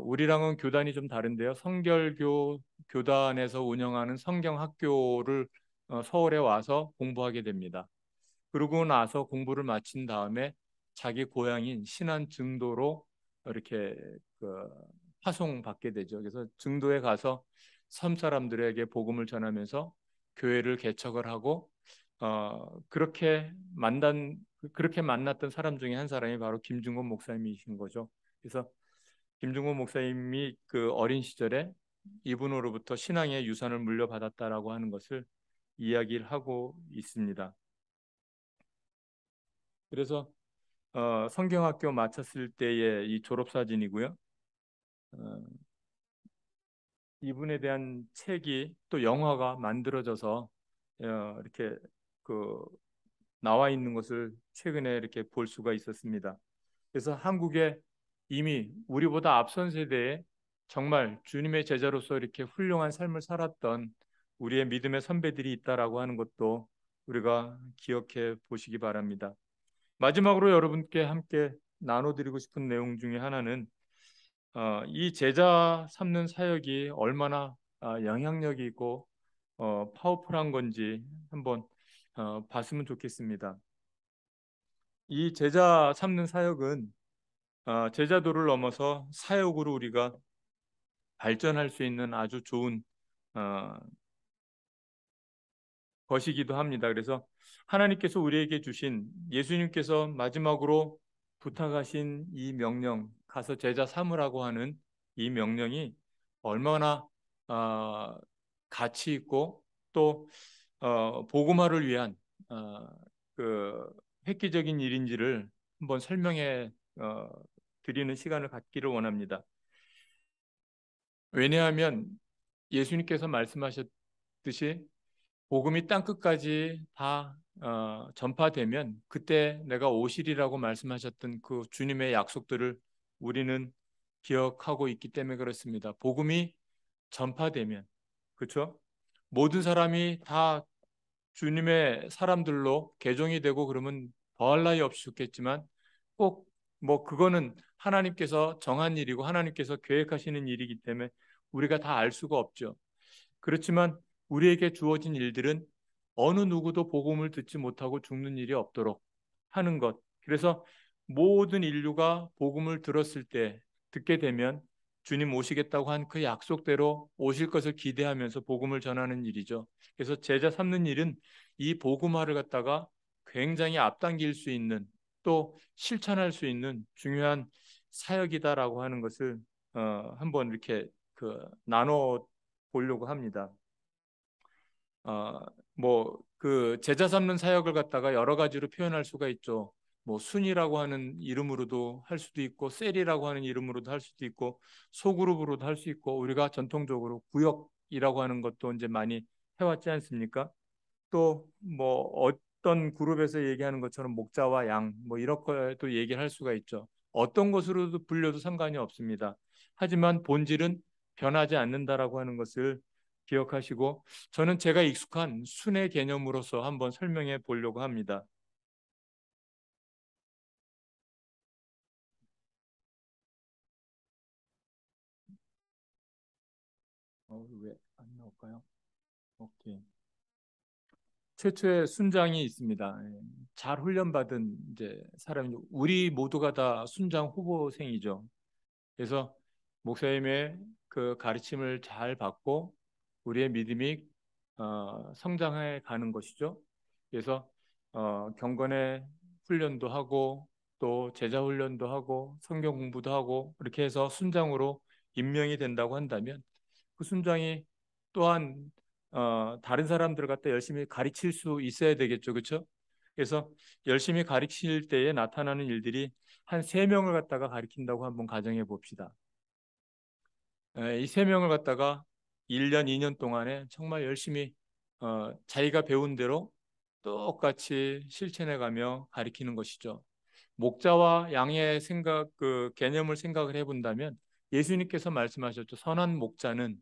우리랑은 교단이 좀 다른데요. 성결교 교단에서 운영하는 성경학교를 서울에 와서 공부하게 됩니다. 그러고 나서 공부를 마친 다음에 자기 고향인 신안 증도로 이렇게 그 파송받게 되죠. 그래서 증도에 가서 섬 사람들에게 복음을 전하면서 교회를 개척을 하고 그렇게 만났던 사람 중에 한 사람이 바로 김중곤 목사님이신 거죠. 그래서 김중곤 목사님이 그 어린 시절에 이분으로부터 신앙의 유산을 물려받았다라고 하는 것을 이야기를 하고 있습니다. 그래서 성경학교 마쳤을 때의 이 졸업사진이고요. 어, 이분에 대한 책이 또 영화가 만들어져서 이렇게 그 나와 있는 것을 최근에 이렇게 볼 수가 있었습니다. 그래서 한국에 이미 우리보다 앞선 세대에 정말 주님의 제자로서 이렇게 훌륭한 삶을 살았던 우리의 믿음의 선배들이 있다라고 하는 것도 우리가 기억해 보시기 바랍니다. 마지막으로 여러분께 함께 나눠드리고 싶은 내용 중에 하나는 이 제자 삼는 사역이 얼마나 영향력이 있고 파워풀한 건지 한번 봤으면 좋겠습니다. 이 제자 삼는 사역은 제자도를 넘어서 사역으로 우리가 발전할 수 있는 아주 좋은 어, 것이기도 합니다. 그래서 하나님께서 우리에게 주신 예수님께서 마지막으로 부탁하신 이 명령, 가서 제자 삼으라고 하는 이 명령이 얼마나 어, 가치 있고 또 복음화를 위한 어, 그 획기적인 일인지를 한번 설명해 드리는 시간을 갖기를 원합니다. 왜냐하면 예수님께서 말씀하셨듯이 복음이 땅 끝까지 다 전파되면 그때 내가 오시리라고 말씀하셨던 그 주님의 약속들을 우리는 기억하고 있기 때문에 그렇습니다. 복음이 전파되면 그렇죠? 모든 사람이 다 주님의 사람들로 개종이 되고 그러면 더할 나위 없이 좋겠지만 꼭 뭐 그거는 하나님께서 정한 일이고 하나님께서 계획하시는 일이기 때문에 우리가 다 알 수가 없죠. 그렇지만 우리에게 주어진 일들은 어느 누구도 복음을 듣지 못하고 죽는 일이 없도록 하는 것. 그래서 모든 인류가 복음을 들었을 때 듣게 되면 주님 오시겠다고 한 그 약속대로 오실 것을 기대하면서 복음을 전하는 일이죠. 그래서 제자 삼는 일은 이 복음화를 갖다가 굉장히 앞당길 수 있는 또 실천할 수 있는 중요한 사역이다라고 하는 것을 한번 이렇게 나눠 보려고 합니다. 뭐 그 제자 삼는 사역을 갖다가 여러 가지로 표현할 수가 있죠. 뭐 순이라고 하는 이름으로도 할 수도 있고 셀이라고 하는 이름으로도 할 수도 있고 소그룹으로도 할 수 있고 우리가 전통적으로 구역이라고 하는 것도 이제 많이 해왔지 않습니까? 또 뭐 어떤 그룹에서 얘기하는 것처럼 목자와 양 뭐 이렇게도 얘기를 할 수가 있죠. 어떤 것으로도 불려도 상관이 없습니다. 하지만 본질은 변하지 않는다라고 하는 것을 기억하시고 저는 제가 익숙한 순의 개념으로서 한번 설명해 보려고 합니다. 왜 안 나올까요? 오케이. 최초의 순장이 있습니다. 잘 훈련받은 이제 사람이 우리 모두가 다 순장 후보생이죠. 그래서 목사님의 그 가르침을 잘 받고 우리의 믿음이 성장해 가는 것이죠. 그래서 경건의 훈련도 하고 또 제자 훈련도 하고 성경 공부도 하고 이렇게 해서 순장으로 임명이 된다고 한다면 그 순장이 또한 다른 사람들 갖다 열심히 가르칠 수 있어야 되겠죠, 그렇죠? 그래서 열심히 가르칠 때에 나타나는 일들이 한 세 명을 갖다가 가르친다고 한번 가정해 봅시다. 이 세 명을 갖다가 1년, 2년 동안에 정말 열심히 자기가 배운 대로 똑같이 실천해 가며 가리키는 것이죠. 목자와 양의 생각, 그 개념을 생각을 해본다면 예수님께서 말씀하셨죠. 선한 목자는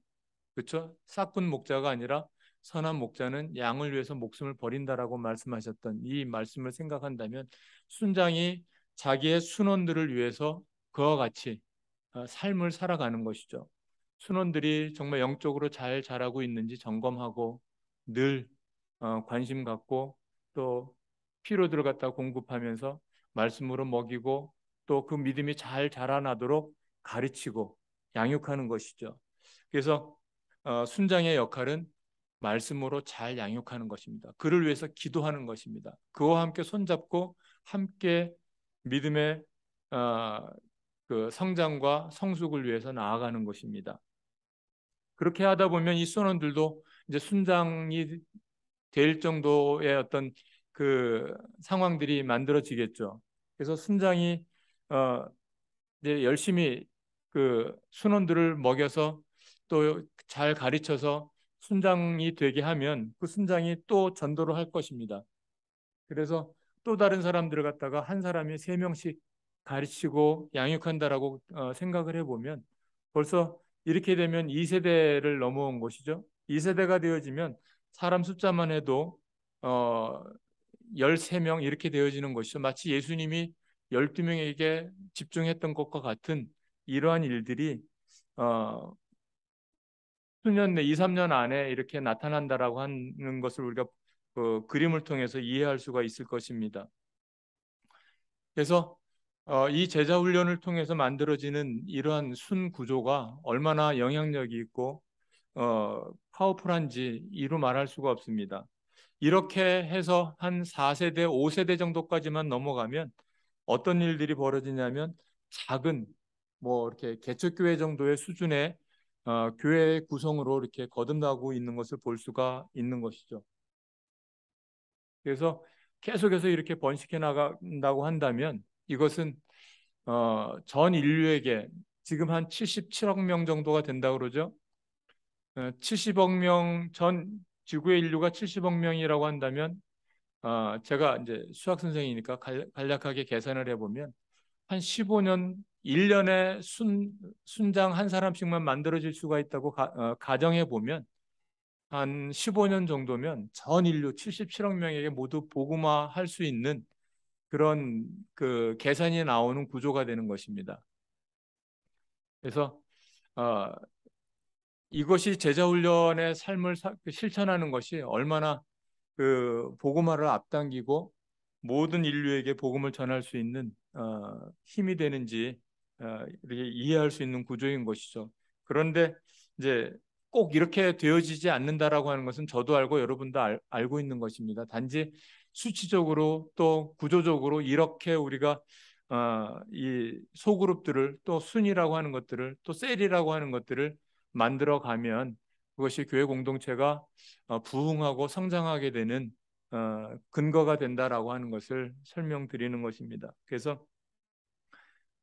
그렇죠? 싹군 목자가 아니라 선한 목자는 양을 위해서 목숨을 버린다라고 말씀하셨던 이 말씀을 생각한다면 순장이 자기의 순원들을 위해서 그와 같이 삶을 살아가는 것이죠. 순원들이 정말 영적으로 잘 자라고 있는지 점검하고 늘 관심 갖고 또 피로들을 갖다 공급하면서 말씀으로 먹이고 또 그 믿음이 잘 자라나도록 가르치고 양육하는 것이죠. 그래서 순장의 역할은 말씀으로 잘 양육하는 것입니다. 그를 위해서 기도하는 것입니다. 그와 함께 손잡고 함께 믿음의 그 성장과 성숙을 위해서 나아가는 것입니다. 그렇게 하다 보면 이 선원들도 이제 순장이 될 정도의 어떤 그 상황들이 만들어지겠죠. 그래서 순장이 이제 열심히 그 순원들을 먹여서 또 잘 가르쳐서 순장이 되게 하면 그 순장이 또 전도를 할 것입니다. 그래서 또 다른 사람들을 갖다가 한 사람이 3명씩 가르치고 양육한다라고 생각을 해보면 벌써 이렇게 되면 2세대를 넘어온 것이죠. 2세대가 되어지면 사람 숫자만 해도 어, 13명 이렇게 되어지는 것이죠. 마치 예수님이 12명에게 집중했던 것과 같은 이러한 일들이 어, 수년 내 2, 3년 안에 이렇게 나타난다라고 하는 것을 우리가 그 그림을 통해서 이해할 수가 있을 것입니다. 그래서 이 제자 훈련을 통해서 만들어지는 이러한 순 구조가 얼마나 영향력이 있고 파워풀한지 이루 말할 수가 없습니다. 이렇게 해서 한 4세대, 5세대 정도까지만 넘어가면 어떤 일들이 벌어지냐면 작은 뭐 이렇게 개척교회 정도의 수준의 교회 구성으로 이렇게 거듭나고 있는 것을 볼 수가 있는 것이죠. 그래서 계속해서 이렇게 번식해 나간다고 한다면 이것은 전 인류에게 지금 한 77억 명 정도가 된다고 그러죠. 70억 명 전 지구의 인류가 70억 명이라고 한다면 제가 이제 수학 선생이니까 간략하게 계산을 해보면 한 15년 1년에 순장 한 사람씩만 만들어질 수가 있다고 가정해 보면 한 15년 정도면 전 인류 77억 명에게 모두 복음화할 수 있는 그런 그 계산이 나오는 구조가 되는 것입니다. 그래서 어, 이것이 제자훈련의 삶을 실천하는 것이 얼마나 그 복음화를 앞당기고 모든 인류에게 복음을 전할 수 있는 힘이 되는지 이렇게 이해할 수 있는 구조인 것이죠. 그런데 이제 꼭 이렇게 되어지지 않는다라고 하는 것은 저도 알고 여러분도 알고 있는 것입니다. 단지 수치적으로 또 구조적으로 이렇게 우리가 이 소그룹들을 또 순이라고 하는 것들을 또 셀이라고 하는 것들을 만들어 가면 그것이 교회 공동체가 부흥하고 성장하게 되는 근거가 된다라고 하는 것을 설명드리는 것입니다. 그래서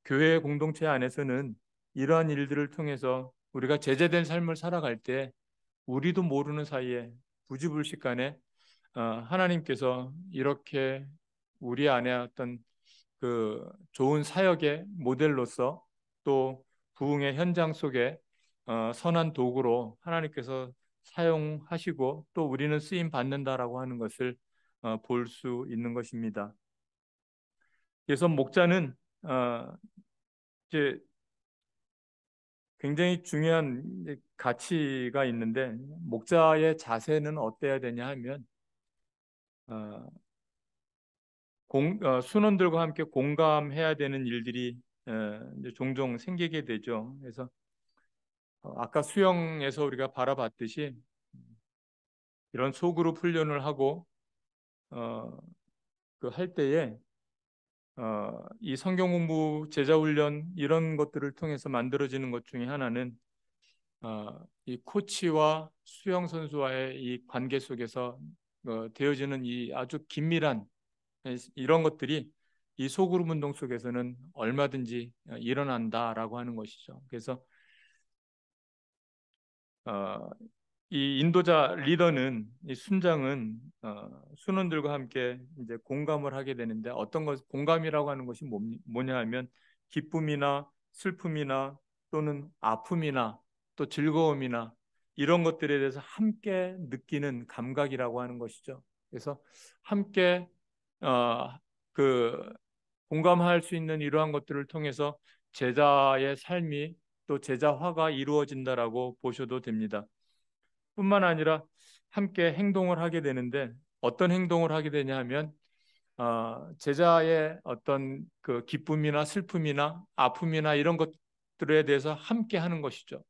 교회 공동체 안에서는 이러한 일들을 통해서 우리가 제재된 삶을 살아갈 때 우리도 모르는 사이에 부지불식간에 하나님께서 이렇게 우리 안에 어떤 그 좋은 사역의 모델로서 또 부흥의 현장 속에 선한 도구로 하나님께서 사용하시고 또 우리는 쓰임 받는다라고 하는 것을 볼 수 있는 것입니다. 그래서 목자는 이제 굉장히 중요한 가치가 있는데 목자의 자세는 어때야 되냐 하면 어, 순원들과 함께 공감해야 되는 일들이 이제 종종 생기게 되죠. 그래서 아까 수영에서 우리가 바라봤듯이 이런 소그룹 훈련을 하고 그 할 때에 이 성경 공부, 제자 훈련 이런 것들을 통해서 만들어지는 것 중에 하나는 이 코치와 수영 선수와의 이 관계 속에서 되어지는 이 아주 긴밀한 이런 것들이 이 소그룹 운동 속에서는 얼마든지 일어난다라고 하는 것이죠. 그래서 어, 이 인도자 리더는 이 순장은 순원들과 함께 이제 공감을 하게 되는데 어떤 것 공감이라고 하는 것이 뭐냐 하면 기쁨이나 슬픔이나 또는 아픔이나 또 즐거움이나 이런 것들에 대해서 함께 느끼는 감각이라고 하는 것이죠. 그래서 함께 어, 그 공감할 수 있는 이러한 것들을 통해서 제자의 삶이 또 제자화가 이루어진다라고 보셔도 됩니다. 뿐만 아니라 함께 행동을 하게 되는데 어떤 행동을 하게 되냐 하면 제자의 어떤 그 기쁨이나 슬픔이나 아픔이나 이런 것들에 대해서 함께 하는 것이죠.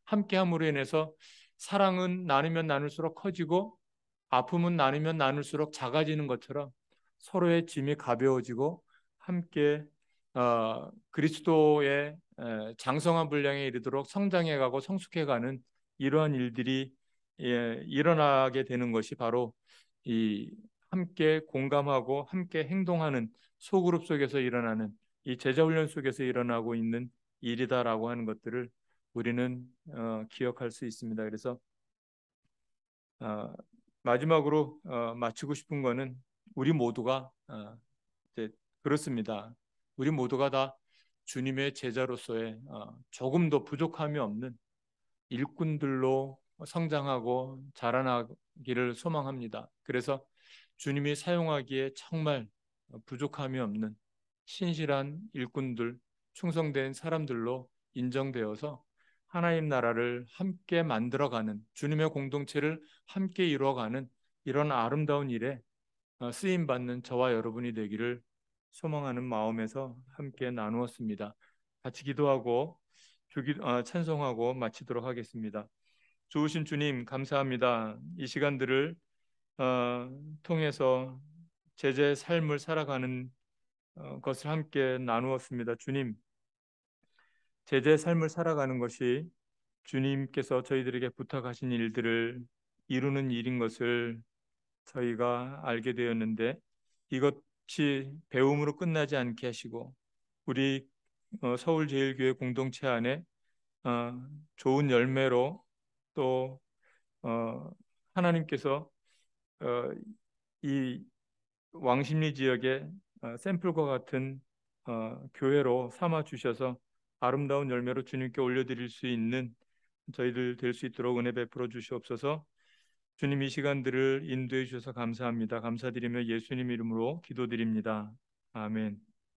함께 함으로 인해서 사랑은 나누면 나눌수록 커지고 아픔은 나누면 나눌수록 작아지는 것처럼 서로의 짐이 가벼워지고 함께 그리스도의 장성한 분량에 이르도록 성장해가고 성숙해가는 이러한 일들이 일어나게 되는 것이 바로 이 함께 공감하고 함께 행동하는 소그룹 속에서 일어나는 이 제자훈련 속에서 일어나고 있는 일이다라고 하는 것들을 우리는 기억할 수 있습니다. 그래서 마지막으로 마치고 싶은 거는 우리 모두가 이제 그렇습니다. 우리 모두가 다 주님의 제자로서의 조금 더 부족함이 없는 일꾼들로 성장하고 자라나기를 소망합니다. 그래서 주님이 사용하기에 정말 부족함이 없는 신실한 일꾼들, 충성된 사람들로 인정되어서 하나님 나라를 함께 만들어가는, 주님의 공동체를 함께 이루어가는 이런 아름다운 일에 쓰임받는 저와 여러분이 되기를 소망하는 마음에서 함께 나누었습니다. 같이 기도하고 찬송하고 마치도록 하겠습니다. 좋으신 주님 감사합니다. 이 시간들을 통해서 제자의 삶을 살아가는 것을 함께 나누었습니다. 주님, 제자의 삶을 살아가는 것이 주님께서 저희들에게 부탁하신 일들을 이루는 일인 것을 저희가 알게 되었는데 이것이 배움으로 끝나지 않게 하시고 우리 서울제일교회 공동체 안에 좋은 열매로 또 하나님께서 이 왕십리 지역의 샘플과 같은 교회로 삼아 주셔서 아름다운 열매로 주님께 올려드릴 수 있는 저희들 될 수 있도록 은혜 베풀어 주시옵소서. 주님 이 시간들을 인도해 주셔서 감사합니다. 감사드리며 예수님 이름으로 기도드립니다. 아멘.